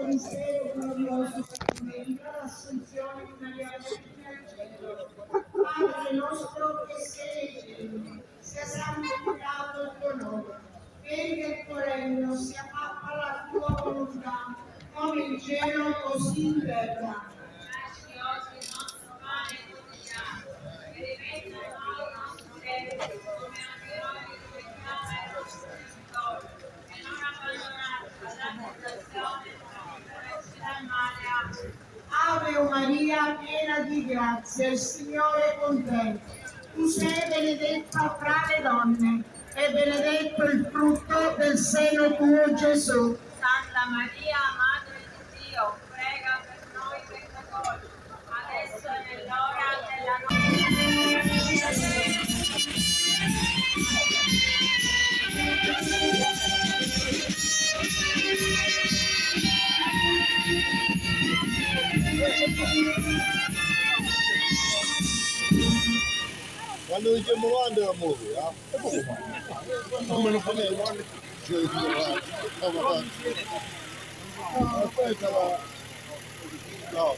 Mistero glorioso l'assunzione di Maria Vergine al cielo. Padre nostro che sei nei cieli, sia santificato il tuo nome, venga il tuo regno, sia fatta la tua volontà, come in cielo così in terra. Dacci oggi il nostro pane quotidiano, e rimetti a noi il nostro debito, come anche noi ripetiamo ai nostri debitori, e non abbandonarci alla tentazione, Ave Maria, piena di grazia, il Signore è con te. Tu sei benedetta fra le donne e benedetto il frutto del seno tuo, Gesù. Santa Maria, Madre di Dio, prega per noi peccatori, adesso è nell'ora della nostra Quando diciamo quando la muovi, non me lo facevo quando aspetta no.